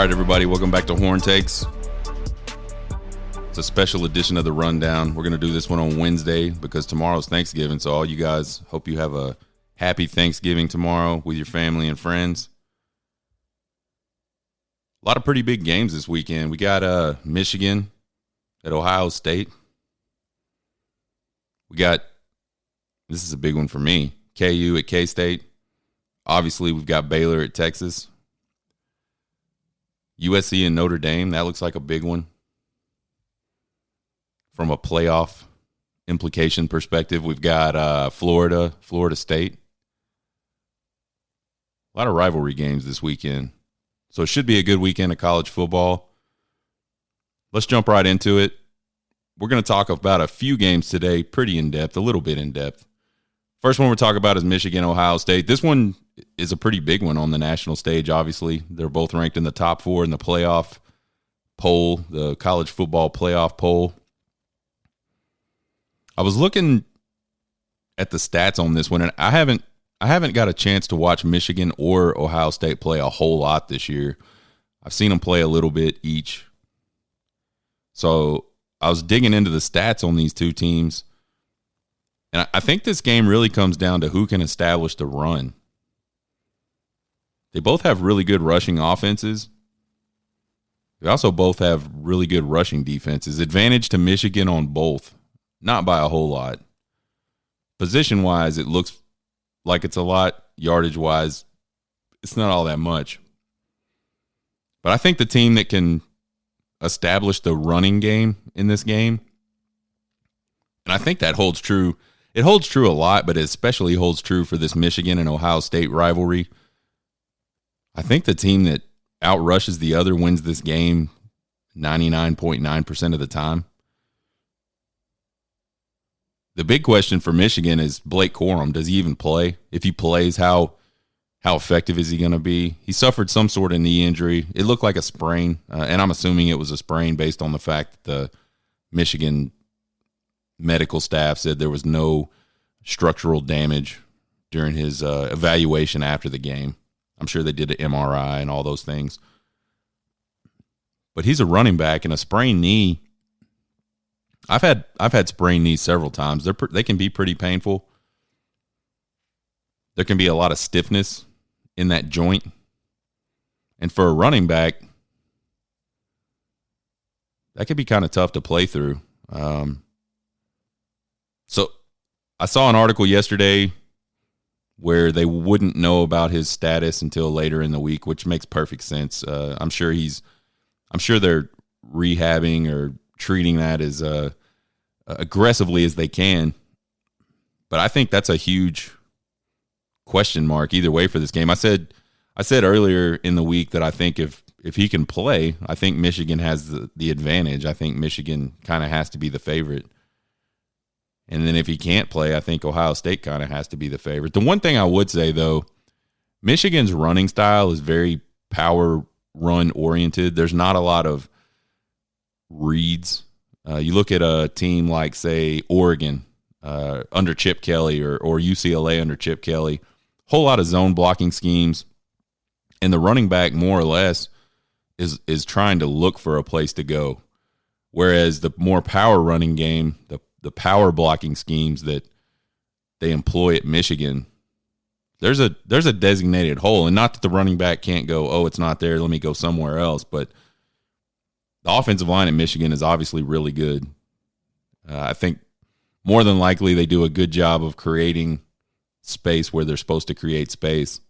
right, everybody, welcome back to Horn Takes. It's a special edition of the Rundown. We're going to do this one on Wednesday because tomorrow's Thanksgiving, so all you guys, hope you have a happy Thanksgiving tomorrow with your family and friends. A lot of pretty big games this weekend. We got Michigan at Ohio State. We got, this is a big one for me, KU at K-State. Obviously, we've got Baylor at Texas. USC and Notre Dame, that looks like a big one. From a playoff implication perspective, we've got Florida State. A lot of rivalry games this weekend. So it should be a good weekend of college football. Let's jump right into it. We're going to talk about a few games today, pretty in-depth, a little bit in-depth. First one we're talking about is Michigan, Ohio State. This one is a pretty big one on the national stage, obviously. They're both ranked in the top 4 in the playoff poll, the college football playoff poll. I was looking at the stats on this one, and I haven't got a chance to watch Michigan or Ohio State play a whole lot this year. I've seen them play a little bit each. So I was digging into the stats on these two teams. And I think this game really comes down to who can establish the run. They both have really good rushing offenses. They also both have really good rushing defenses. Advantage to Michigan on both, not by a whole lot. Position-wise, it looks like it's a lot. Yardage-wise, it's not all that much. But I think the team that can establish the running game in this game, and I think that holds true. It holds true a lot, but it especially holds true for this Michigan and Ohio State rivalry. I think the team that outrushes the other wins this game 99.9% of the time. The big question for Michigan is Blake Corum. Does he even play? If he plays, how effective is he going to be? He suffered some sort of knee injury. It looked like a sprain, and I'm assuming it was a sprain based on the fact that the Michigan medical staff said there was no structural damage during his evaluation after the game. I'm sure they did an MRI and all those things. But he's a running back, and a sprained knee, I've had sprained knees several times. They can be pretty painful. There can be a lot of stiffness in that joint. And for a running back, that could be kind of tough to play through. So I saw an article yesterday where they wouldn't know about his status until later in the week, which makes perfect sense. I'm sure they're rehabbing or treating that as aggressively as they can. But I think that's a huge question mark either way for this game. I said earlier in the week that I think if he can play, I think Michigan has the advantage. I think Michigan kind of has to be the favorite. And then if he can't play, I think Ohio State kind of has to be the favorite. The one thing I would say, though, Michigan's running style is very power run oriented. There's not a lot of reads. You look at a team like, say, Oregon under Chip Kelly or UCLA under Chip Kelly, whole lot of zone blocking schemes. And the running back, more or less, is trying to look for a place to go. Whereas the more power running game, the power blocking schemes that they employ at Michigan, there's a designated hole. And not that the running back can't go, oh, it's not there, let me go somewhere else. But the offensive line at Michigan is obviously really good. I think more than likely they do a good job of creating space where they're supposed to create space.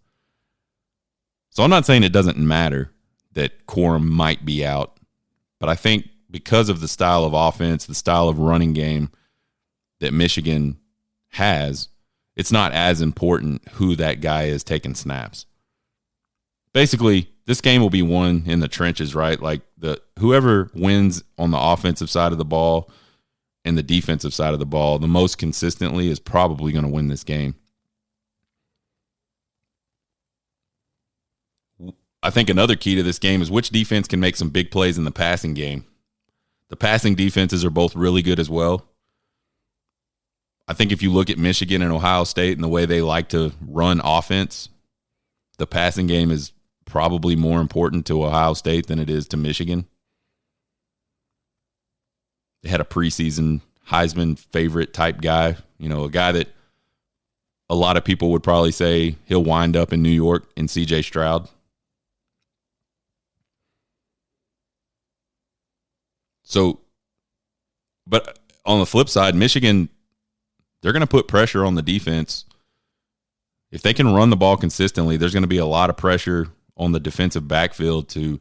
So I'm not saying it doesn't matter that Corum might be out, but I think because of the style of offense, the style of running game that Michigan has, it's not as important who that guy is taking snaps. Basically, this game will be won in the trenches, right? Like whoever wins on the offensive side of the ball and the defensive side of the ball the most consistently is probably going to win this game. I think another key to this game is which defense can make some big plays in the passing game. The passing defenses are both really good as well. I think if you look at Michigan and Ohio State and the way they like to run offense, the passing game is probably more important to Ohio State than it is to Michigan. They had a preseason Heisman favorite type guy, a guy that a lot of people would probably say he'll wind up in New York in C.J. Stroud. So, but on the flip side, Michigan, they're going to put pressure on the defense. If they can run the ball consistently, there's going to be a lot of pressure on the defensive backfield to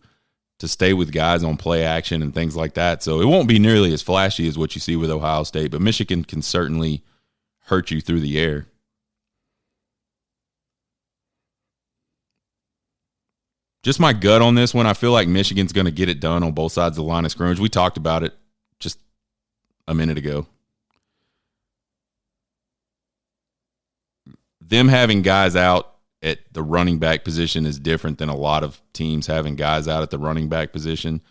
stay with guys on play action and things like that. So it won't be nearly as flashy as what you see with Ohio State, but Michigan can certainly hurt you through the air. Just my gut on this one, I feel like Michigan's going to get it done on both sides of the line of scrimmage. We talked about it just a minute ago. Them having guys out at the running back position is different than a lot of teams having guys out at the running back position.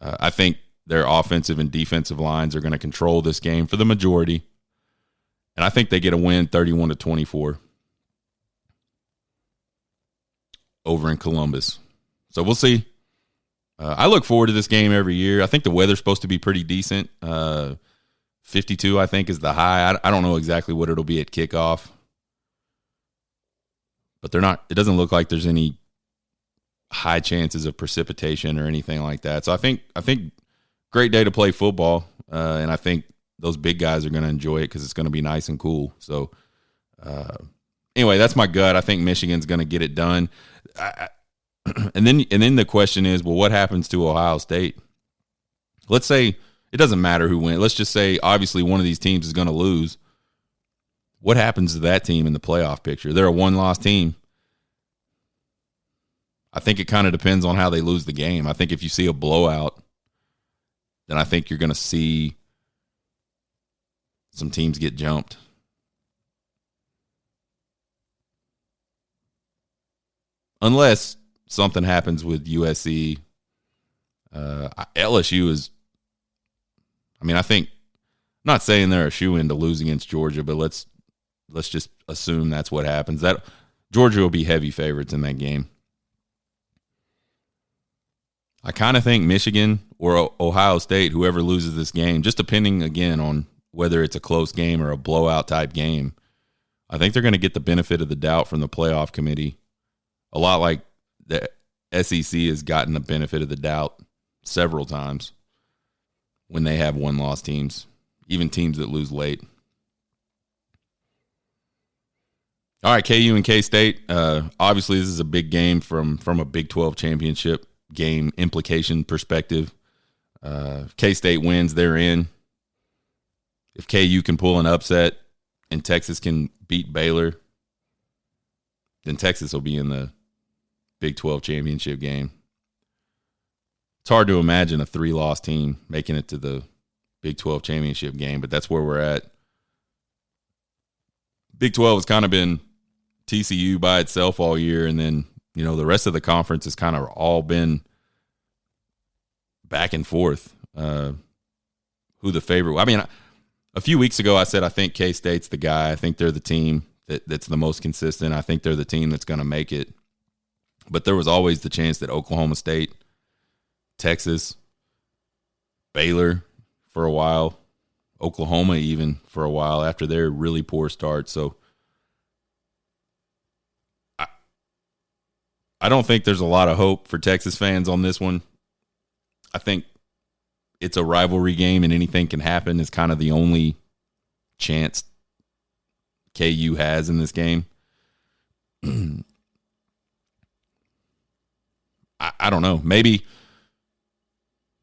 I think their offensive and defensive lines are going to control this game for the majority. And I think they get a win 31-24 over in Columbus. So we'll see. I look forward to this game every year. I think the weather's supposed to be pretty decent. 52, I think, is the high. I don't know exactly what it'll be at kickoff. But it doesn't look like there's any high chances of precipitation or anything like that. So I think great day to play football, and I think those big guys are going to enjoy it because it's going to be nice and cool. So anyway, that's my gut. I think Michigan's going to get it done. And then the question is, well, what happens to Ohio State? Let's say it doesn't matter who wins. Let's just say obviously one of these teams is going to lose. What happens to that team in the playoff picture? They're a one-loss team. I think it kind of depends on how they lose the game. I think if you see a blowout, then I think you're going to see some teams get jumped. Unless something happens with USC. LSU is, I think, I'm not saying they're a shoe-in to lose against Georgia, but let's just assume that's what happens. That Georgia will be heavy favorites in that game. I kind of think Michigan or Ohio State, whoever loses this game, just depending, again, on whether it's a close game or a blowout type game, I think they're going to get the benefit of the doubt from the playoff committee. A lot like the SEC has gotten the benefit of the doubt several times when they have one-loss teams, even teams that lose late. All right, KU and K-State. Obviously, this is a big game from a Big 12 championship game implication perspective. If K-State wins, they're in. If KU can pull an upset and Texas can beat Baylor, then Texas will be in the Big 12 championship game. It's hard to imagine a 3-loss team making it to the Big 12 championship game, but that's where we're at. Big 12 has kind of been TCU by itself all year, and then, the rest of the conference has kind of all been back and forth. Who the favorite? A few weeks ago I said I think K-State's the guy. I think they're the team that's the most consistent. I think they're the team that's going to make it. But there was always the chance that Oklahoma State, Texas, Baylor for a while, Oklahoma even for a while after their really poor start. So I don't think there's a lot of hope for Texas fans on this one. I think it's a rivalry game and anything can happen is kind of the only chance KU has in this game. I don't know. Maybe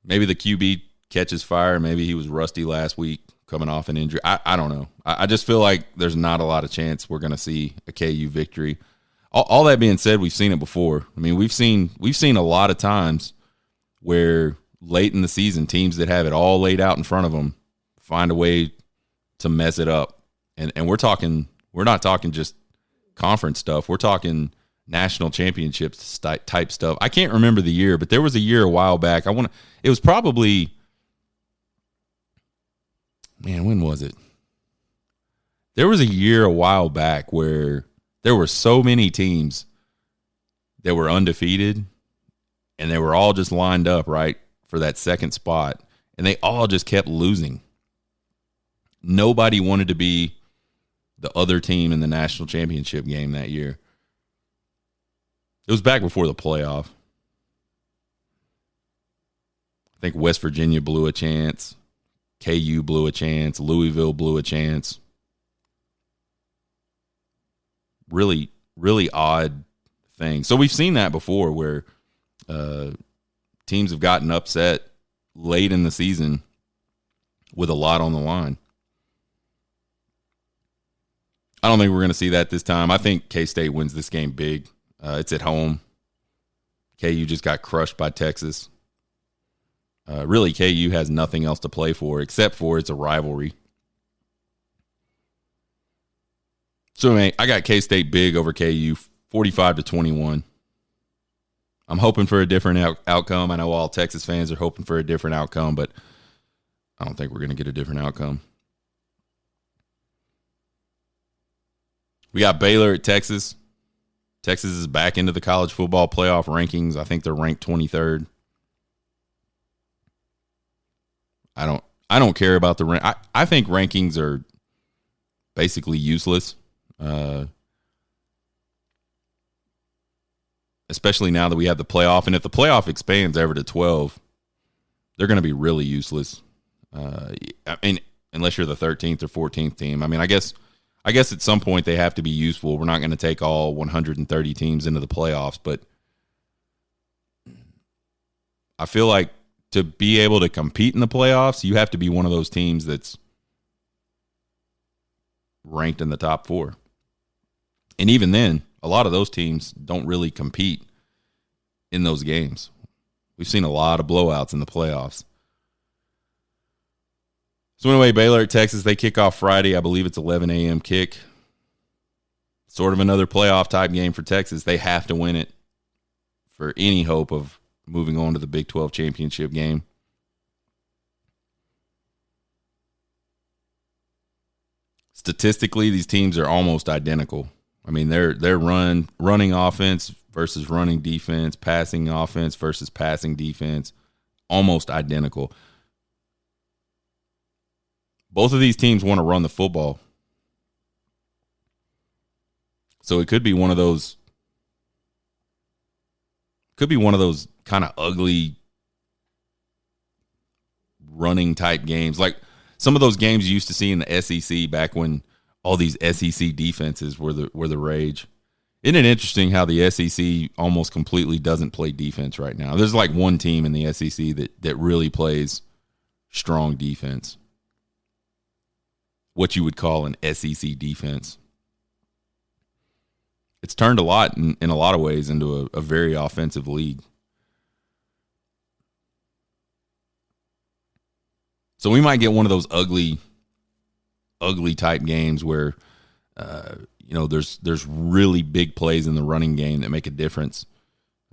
the QB catches fire. Maybe he was rusty last week coming off an injury. I don't know. I just feel like there's not a lot of chance we're going to see a KU victory. All that being said, we've seen it before. We've seen a lot of times where late in the season, teams that have it all laid out in front of them find a way to mess it up. And we're not talking just conference stuff. We're talking national championships type stuff. I can't remember the year, but there was a year a while back. It was probably, when was it? There was a year a while back where there were so many teams that were undefeated, and they were all just lined up, right, for that second spot, and they all just kept losing. Nobody wanted to be the other team in the national championship game that year. It was back before the playoff. I think West Virginia blew a chance. KU blew a chance. Louisville blew a chance. Really, really odd thing. So we've seen that before where teams have gotten upset late in the season with a lot on the line. I don't think we're going to see that this time. I think K-State wins this game big. It's at home. KU just got crushed by Texas. Really, KU has nothing else to play for except for it's a rivalry. So, I got K-State big over KU, 45-21. I'm hoping for a different outcome. I know all Texas fans are hoping for a different outcome, but I don't think we're going to get a different outcome. We got Baylor at Texas. Texas is back into the college football playoff rankings. I think they're ranked 23rd. I don't care about the rank. I think rankings are basically useless, especially now that we have the playoff. And if the playoff expands ever to 12, they're going to be really useless. I mean, unless you're the 13th or 14th team. I mean, I guess at some point they have to be useful. We're not going to take all 130 teams into the playoffs, but I feel like to be able to compete in the playoffs, you have to be one of those teams that's ranked in the top 4. And even then, a lot of those teams don't really compete in those games. We've seen a lot of blowouts in the playoffs. So anyway, Baylor at Texas, they kick off Friday. I believe it's 11 a.m. kick. Sort of another playoff type game for Texas. They have to win it for any hope of moving on to the Big 12 championship game. Statistically, these teams are almost identical. I mean, they're running offense versus running defense, passing offense versus passing defense, almost identical. Both of these teams want to run the football. So it could be one of those kind of ugly running type games. Like some of those games you used to see in the SEC back when all these SEC defenses were the rage. Isn't it interesting how the SEC almost completely doesn't play defense right now? There's like one team in the SEC that really plays strong defense. What you would call an SEC defense. It's turned a lot in a lot of ways into a very offensive league. So we might get one of those ugly type games where there's really big plays in the running game that make a difference.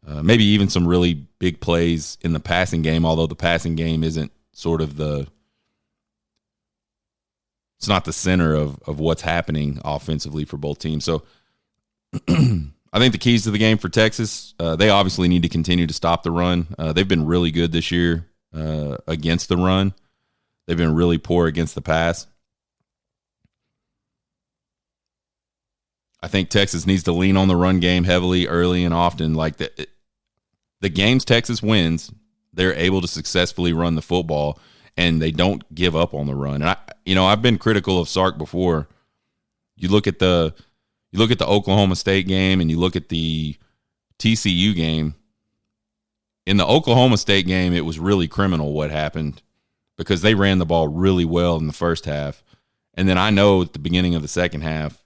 Maybe even some really big plays in the passing game, although the passing game isn't sort of it's not the center of what's happening offensively for both teams. So I think the keys to the game for Texas, they obviously need to continue to stop the run. They've been really good this year against the run. They've been really poor against the pass. I think Texas needs to lean on the run game heavily, early and often. Like the games Texas wins, they're able to successfully run the football, and they don't give up on the run. And I've been critical of Sark before. You look at the Oklahoma State game and you look at the TCU game. In the Oklahoma State game, it was really criminal what happened because they ran the ball really well in the first half. And then I know at the beginning of the second half,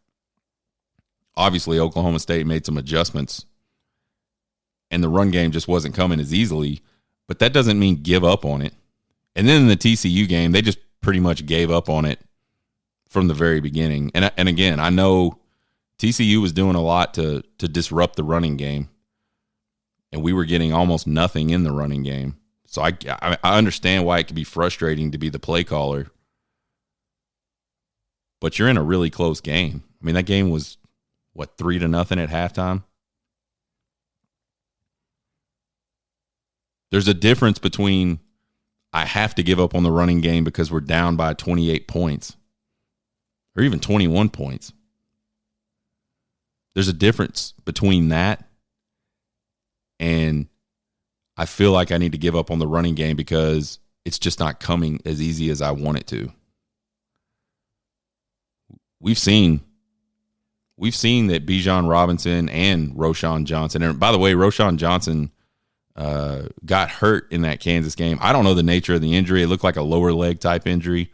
obviously Oklahoma State made some adjustments and the run game just wasn't coming as easily, but that doesn't mean give up on it. And then in the TCU game, they just pretty much gave up on it from the very beginning. And again, I know TCU was doing a lot to disrupt the running game, and we were getting almost nothing in the running game. So I understand why it could be frustrating to be the play caller, but you're in a really close game. I mean, that game was, 3-0 at halftime? There's a difference between I have to give up on the running game because we're down by 28 points or even 21 points. There's a difference between that and I feel like I need to give up on the running game because it's just not coming as easy as I want it to. We've seen that Bijan Robinson and Roschon Johnson, and by the way, Roschon Johnson got hurt in that Kansas game. I don't know the nature of the injury. It looked like a lower leg type injury.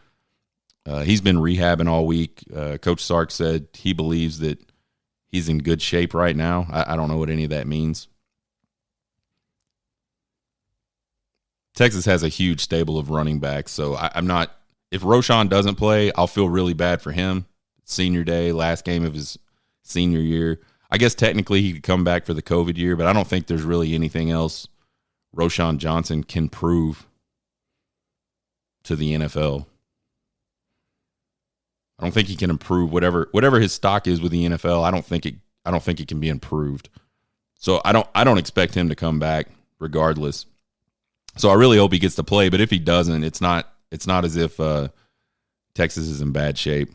He's been rehabbing all week. Coach Sark said he believes that he's in good shape right now. I don't know what any of that means. Texas has a huge stable of running backs, so I'm not – if Roschon doesn't play, I'll feel really bad for him. Senior day, last game of his senior year. I guess technically he could come back for the COVID year, but I don't think there's really anything else Roschon Johnson can prove to the NFL. I don't think he can improve whatever his stock is with the NFL. I don't think it can be improved. So I don't expect him to come back regardless. So I really hope he gets to play, but if he doesn't, it's not as if Texas is in bad shape.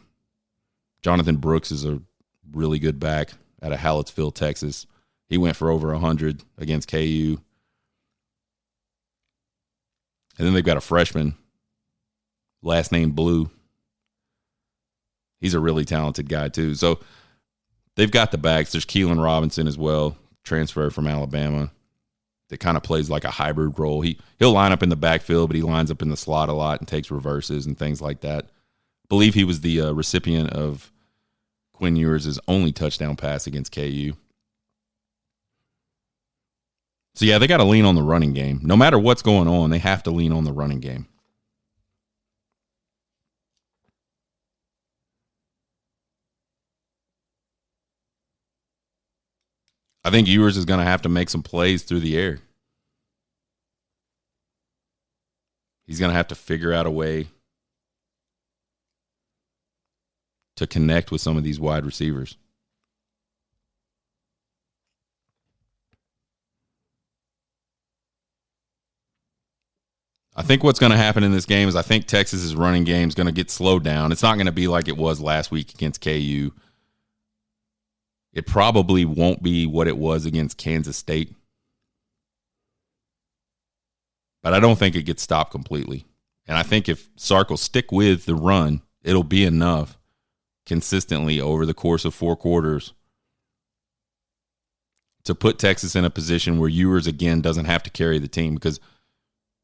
Jonathan Brooks is a really good back out of Hallettsville, Texas. He went for over 100 against KU. And then they've got a freshman, last name Blue. He's a really talented guy too. So they've got the backs. There's Keelan Robinson as well, transfer from Alabama, that kind of plays like a hybrid role. He'll line up in the backfield, but he lines up in the slot a lot and takes reverses and things like that. I believe he was the recipient of Quinn Ewers' only touchdown pass against KU. So, yeah, they got to lean on the running game. No matter what's going on, they have to lean on the running game. I think Ewers is going to have to make some plays through the air. He's going to have to figure out a way to connect with some of these wide receivers. I think what's going to happen in this game is I think Texas's running game is going to get slowed down. It's not going to be like it was last week against KU. It probably won't be what it was against Kansas State. But I don't think it gets stopped completely. And I think if Sark will stick with the run, it'll be enough consistently over the course of 4 quarters to put Texas in a position where Ewers, again, doesn't have to carry the team because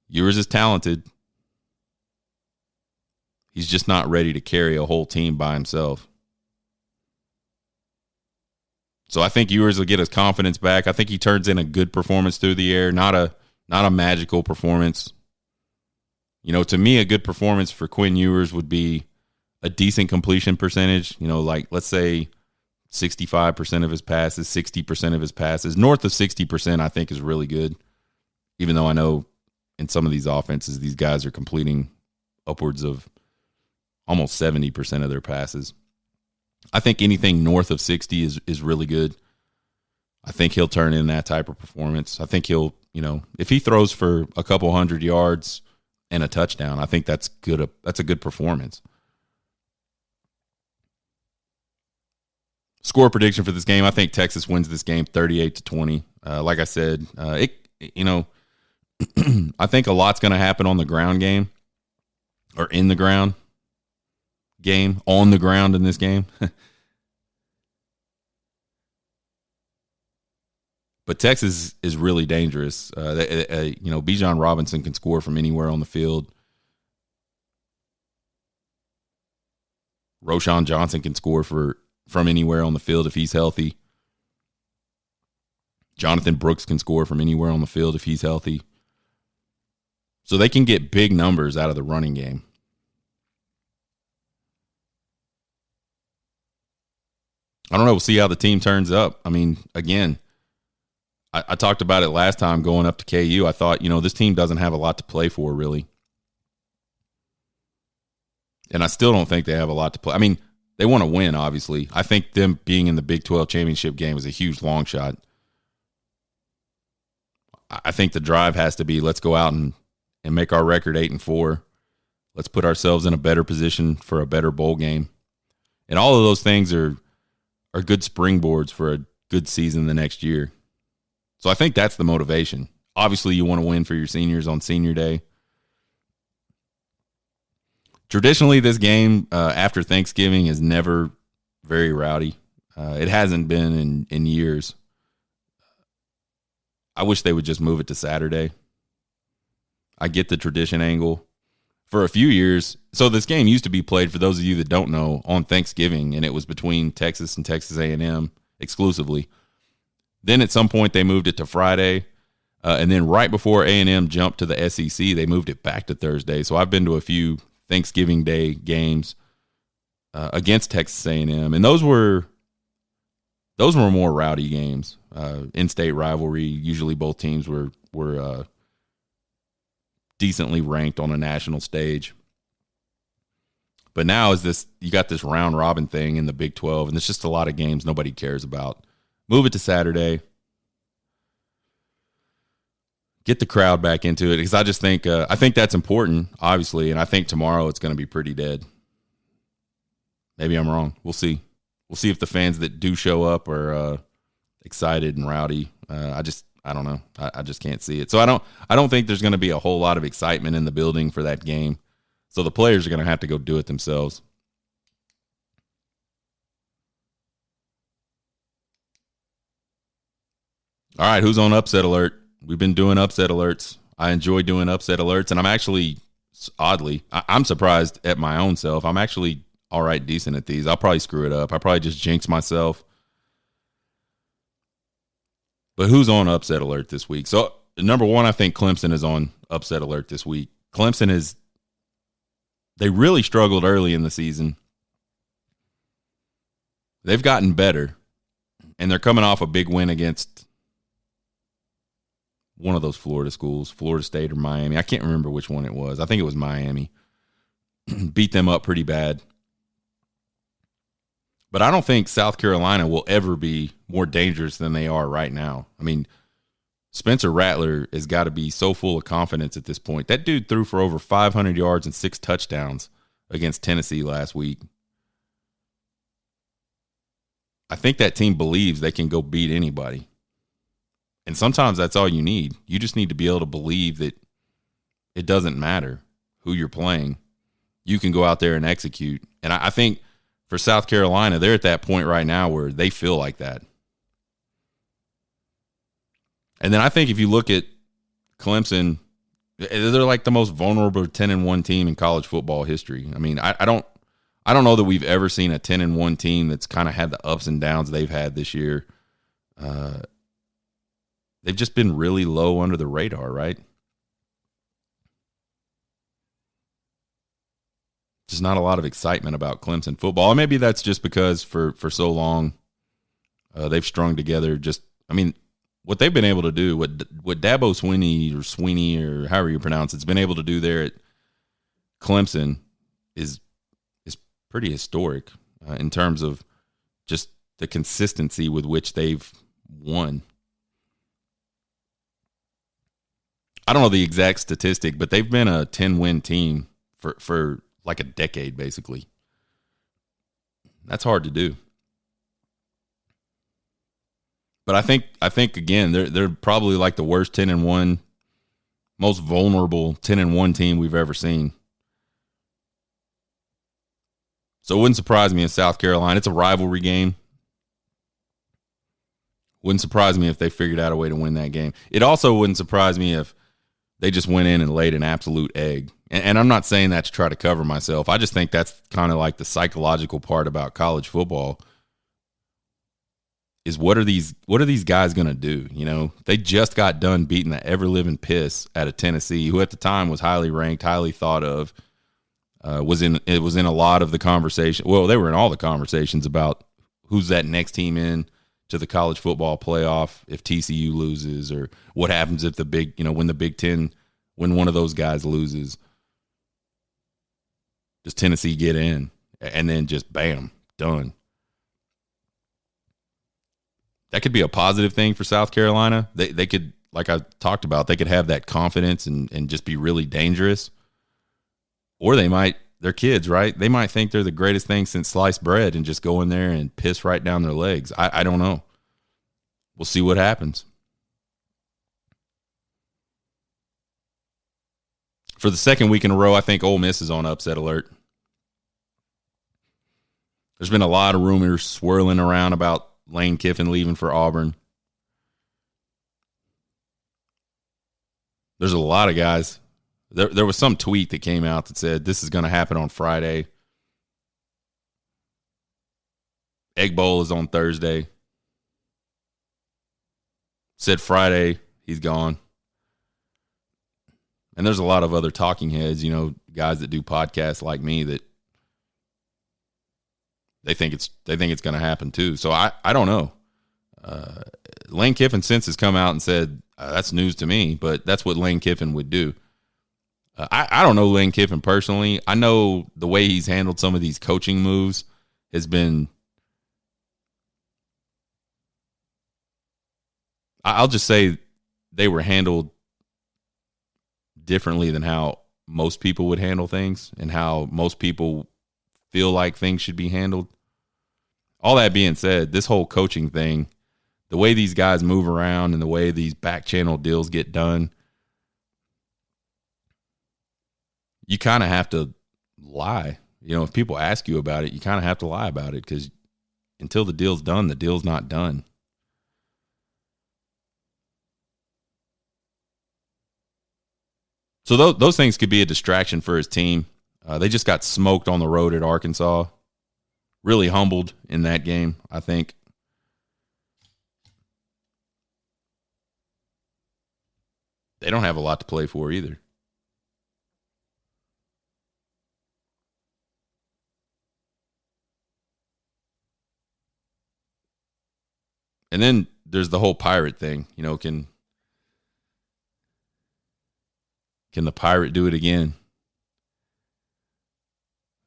Ewers is talented. He's just not ready to carry a whole team by himself. So I think Ewers will get his confidence back. I think he turns in a good performance through the air, not a magical performance. You know, to me, a good performance for Quinn Ewers would be a decent completion percentage. You know, like let's say 65% of his passes, 60% of his passes. North of 60%, I think, is really good. Even though I know in some of these offenses, these guys are completing upwards of almost 70% of their passes. I think anything north of 60 is really good. I think he'll turn in that type of performance. I think he'll, you know, if he throws for a couple 100 yards and a touchdown, I think that's good. That's a good performance. Score prediction for this game, I think Texas wins this game 38-20. Like I said, I think a lot's going to happen on the ground game or in the ground game, on the ground in this game. But Texas is really dangerous. Bijan Robinson can score from anywhere on the field. Roschon Johnson can score from anywhere on the field if he's healthy. Jonathan Brooks can score from anywhere on the field if he's healthy. So they can get big numbers out of the running game. I don't know. We'll see how the team turns up. I mean, again, I talked about it last time going up to KU. I thought, this team doesn't have a lot to play for, really. And I still don't think they have a lot to play. I mean, they want to win, obviously. I think them being in the Big 12 championship game is a huge long shot. I think the drive has to be, let's go out and make our record 8-4. Let's put ourselves in a better position for a better bowl game. And all of those things are good springboards for a good season the next year. So I think that's the motivation. Obviously, you want to win for your seniors on senior day. Traditionally, this game after Thanksgiving is never very rowdy. It hasn't been in years. I wish they would just move it to Saturday. I get the tradition angle. For a few years, so this game used to be played, for those of you that don't know, on Thanksgiving, and it was between Texas and Texas A&M exclusively. Then at some point they moved it to Friday, and then right before A&M jumped to the SEC, they moved it back to Thursday. So I've been to a few Thanksgiving Day games against Texas A&M, and those were more rowdy games. In-state rivalry. Usually both teams were decently ranked on a national stage. But now you got this round robin thing in the Big 12, and it's just a lot of games nobody cares about. Move it to Saturday. Get the crowd back into it, because I just think I think that's important, obviously, and I think tomorrow it's going to be pretty dead. Maybe I'm wrong. We'll see. We'll see if the fans that do show up are excited and rowdy. I don't know. I just can't see it. So I don't think there's going to be a whole lot of excitement in the building for that game. So the players are going to have to go do it themselves. All right, who's on upset alert? We've been doing upset alerts. I enjoy doing upset alerts, and I'm actually, oddly, I'm surprised at my own self. I'm actually all right, decent at these. I'll probably screw it up. I probably just jinx myself. But who's on upset alert this week? So, number one, I think Clemson is on upset alert this week. Clemson they really struggled early in the season. They've gotten better, and they're coming off a big win against one of those Florida schools, Florida State or Miami. I can't remember which one it was. I think it was Miami. Beat them up pretty bad. But I don't think South Carolina will ever be more dangerous than they are right now. I mean, Spencer Rattler has got to be so full of confidence at this point. That dude threw for over 500 yards and 6 touchdowns against Tennessee last week. I think that team believes they can go beat anybody. And sometimes that's all you need. You just need to be able to believe that it doesn't matter who you're playing. You can go out there and execute. And I think for South Carolina, they're at that point right now where they feel like that. And then I think if you look at Clemson, they're like the most vulnerable 10-1 team in college football history. I mean, I don't know that we've ever seen a 10-1 team that's kind of had the ups and downs they've had this year. They've just been really low under the radar, right? Just not a lot of excitement about Clemson football. And maybe that's just because for so long they've strung together what they've been able to do, what Dabo Sweeney or however you pronounce it's been able to do there at Clemson is pretty historic in terms of just the consistency with which they've won. I don't know the exact statistic, but they've been a 10-win team for like a decade, basically. That's hard to do. But I think again, they're probably like the worst 10-1, most vulnerable 10-1 team we've ever seen. So it wouldn't surprise me in South Carolina. It's a rivalry game. Wouldn't surprise me if they figured out a way to win that game. It also wouldn't surprise me if they just went in and laid an absolute egg. And I'm not saying that to try to cover myself. I just think that's kind of like the psychological part about college football is what are these guys going to do? You know, they just got done beating the ever-living piss out of Tennessee, who at the time was highly ranked, highly thought of, was in a lot of the conversation. Well, they were in all the conversations about who's that next team in to the college football playoff if TCU loses, or what happens if when the Big Ten, when one of those guys loses. Does Tennessee get in? And then just bam, done. That could be a positive thing for South Carolina. They could like I talked about, they could have that confidence and just be really dangerous. Or they're kids, right? They might think they're the greatest thing since sliced bread and just go in there and piss right down their legs. I don't know. We'll see what happens. For the second week in a row, I think Ole Miss is on upset alert. There's been a lot of rumors swirling around about Lane Kiffin leaving for Auburn. There's a lot of guys. There was some tweet that came out that said this is going to happen on Friday. Egg Bowl is on Thursday. Said Friday, he's gone. And there's a lot of other talking heads, guys that do podcasts like me that they think it's going to happen too. So I don't know. Lane Kiffin since has come out and said that's news to me, but that's what Lane Kiffin would do. I don't know Lane Kiffin personally. I know the way he's handled some of these coaching moves has been, I'll just say they were handled differently than how most people would handle things and how most people feel like things should be handled. All that being said, this whole coaching thing, the way these guys move around and the way these back channel deals get done, you kind of have to lie. If people ask you about it, you kind of have to lie about it because until the deal's done, the deal's not done. So those things could be a distraction for his team. They just got smoked on the road at Arkansas. Really humbled in that game, I think. They don't have a lot to play for either. And then there's the whole Pirate thing. Can the Pirate do it again?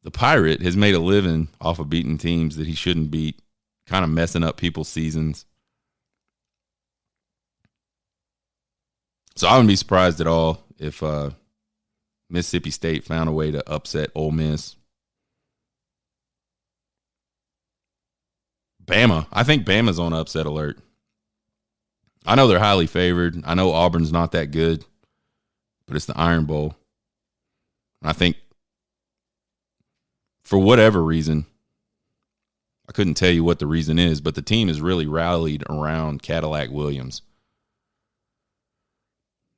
The Pirate has made a living off of beating teams that he shouldn't beat, kind of messing up people's seasons. So I wouldn't be surprised at all if Mississippi State found a way to upset Ole Miss. Bama. I think Bama's on upset alert. I know they're highly favored. I know Auburn's not that good, but it's the Iron Bowl. And I think for whatever reason, I couldn't tell you what the reason is, but the team has really rallied around Cadillac Williams.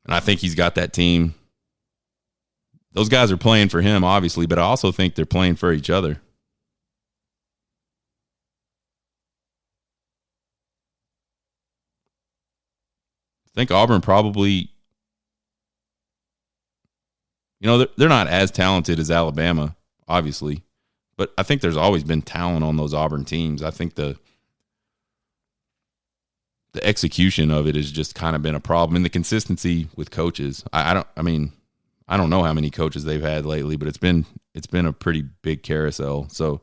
And I think he's got that team. Those guys are playing for him, obviously, but I also think they're playing for each other. I think Auburn probably, they're not as talented as Alabama, obviously, but I think there's always been talent on those Auburn teams. I think the execution of it has just kind of been a problem, and the consistency with coaches. I don't know how many coaches they've had lately, but it's been a pretty big carousel. So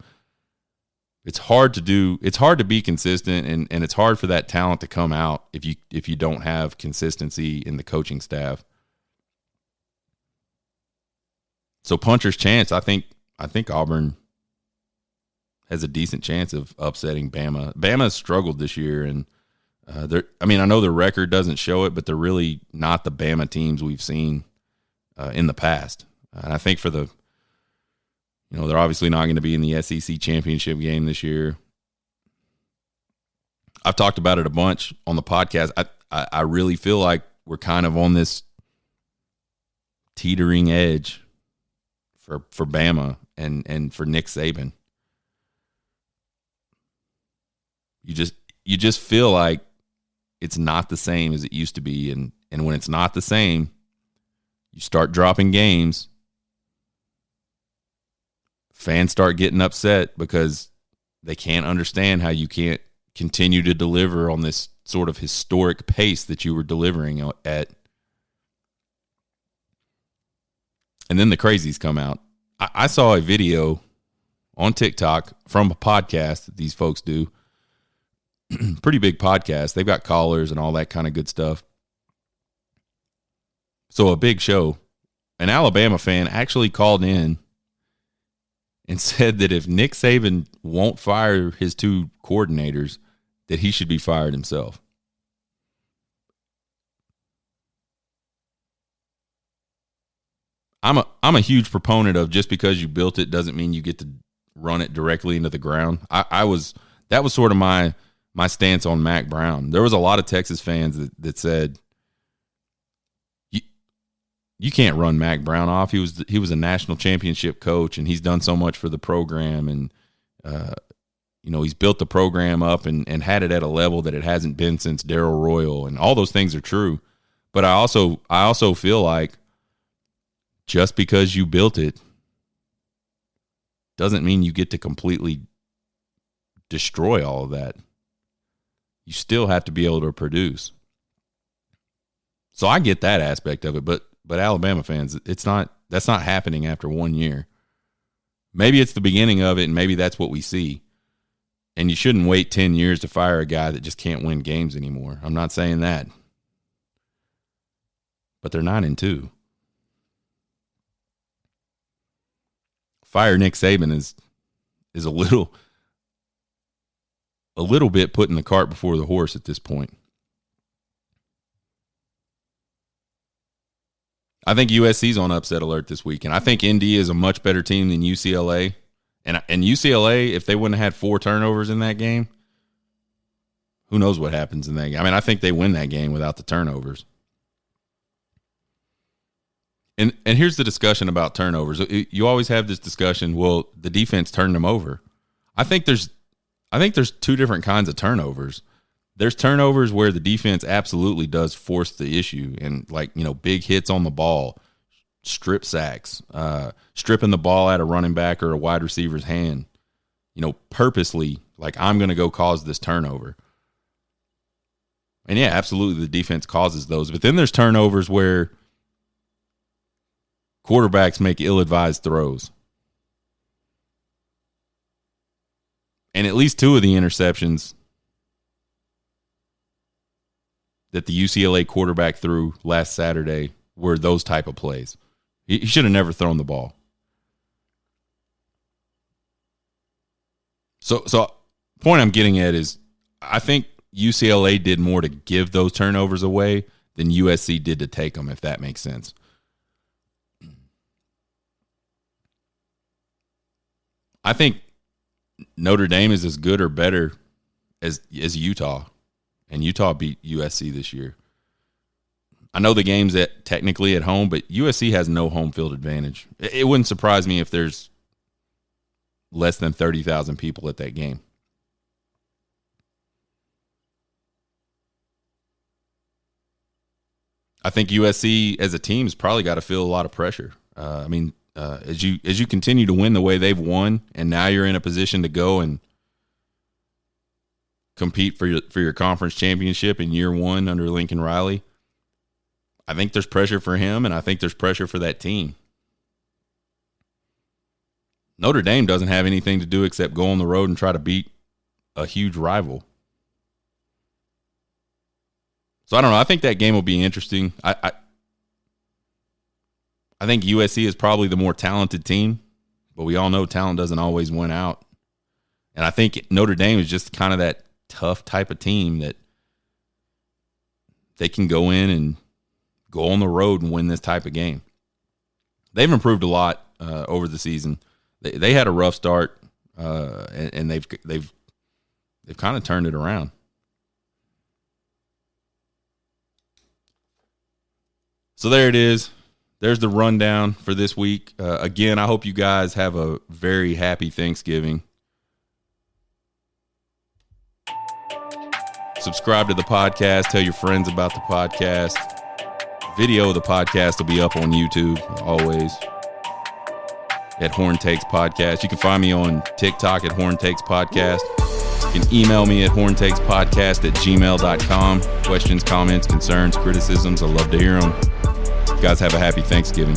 it's hard to be consistent, and it's hard for that talent to come out if you don't have consistency in the coaching staff. So puncher's chance, I think Auburn has a decent chance of upsetting Bama. Bama has struggled this year, and I know the record doesn't show it, but they're really not the Bama teams we've seen in the past. And I think they're obviously not going to be in the SEC championship game this year. I've talked about it a bunch on the podcast. I really feel like we're kind of on this teetering edge for Bama and for Nick Saban. You just feel like it's not the same as it used to be, and when it's not the same, you start dropping games. Fans start getting upset because they can't understand how you can't continue to deliver on this sort of historic pace that you were delivering at. And then the crazies come out. I saw a video on TikTok from a podcast that these folks do. Pretty big podcast. They've got callers and all that kind of good stuff. So a big show. An Alabama fan actually called in and said that if Nick Saban won't fire his two coordinators, that he should be fired himself. I'm a huge proponent of just because you built it doesn't mean you get to run it directly into the ground. That was sort of my stance on Mac Brown. There was a lot of Texas fans that said you can't run Mac Brown off. He was a national championship coach, and he's done so much for the program, and he's built the program up and had it at a level that it hasn't been since Darryl Royal, and all those things are true. But I also feel like just because you built it doesn't mean you get to completely destroy all of that. You still have to be able to produce. So I get that aspect of it, but Alabama fans, that's not happening after 1 year. Maybe it's the beginning of it, and maybe that's what we see. And you shouldn't wait 10 years to fire a guy that just can't win games anymore. I'm not saying that. But they're 9-2. Fire Nick Saban is a little bit putting the cart before the horse at this point. I think USC's on upset alert this week, and I think ND is a much better team than UCLA. And UCLA, if they wouldn't have had 4 turnovers in that game, who knows what happens in that game. I mean, I think they win that game without the turnovers. And here's the discussion about turnovers. You always have this discussion, well, the defense turned them over. I think there's 2 different kinds of turnovers. There's turnovers where the defense absolutely does force the issue, and big hits on the ball, strip sacks, stripping the ball out of running back or a wide receiver's hand, purposely, like, I'm going to go cause this turnover. And yeah, absolutely the defense causes those. But then there's turnovers where quarterbacks make ill-advised throws. And at least 2 of the interceptions that the UCLA quarterback threw last Saturday were those type of plays. He should have never thrown the ball. So point I'm getting at is I think UCLA did more to give those turnovers away than USC did to take them, if that makes sense. I think Notre Dame is as good or better as Utah, and Utah beat USC this year. I know the game's technically at home, but USC has no home field advantage. It wouldn't surprise me if there's less than 30,000 people at that game. I think USC as a team has probably got to feel a lot of pressure. As you continue to win the way they've won, and now you're in a position to go and compete for your conference championship in year 1 under Lincoln Riley, I think there's pressure for him, and I think there's pressure for that team. Notre Dame doesn't have anything to do except go on the road and try to beat a huge rival. So I don't know. I think that game will be interesting. I think USC is probably the more talented team, but we all know talent doesn't always win out. And I think Notre Dame is just kind of that tough type of team that they can go in and go on the road and win this type of game. They've improved a lot over the season. They had a rough start, and they've kind of turned it around. So there it is. There's the rundown for this week. Again, I hope you guys have a very happy Thanksgiving. Subscribe to the podcast. Tell your friends about the podcast. Video of the podcast will be up on YouTube, always, at Horn Takes Podcast. You can find me on TikTok at Horn Takes Podcast. You can email me at horntakespodcast@gmail.com. Questions, comments, concerns, criticisms. I love to hear them. You guys have a happy Thanksgiving.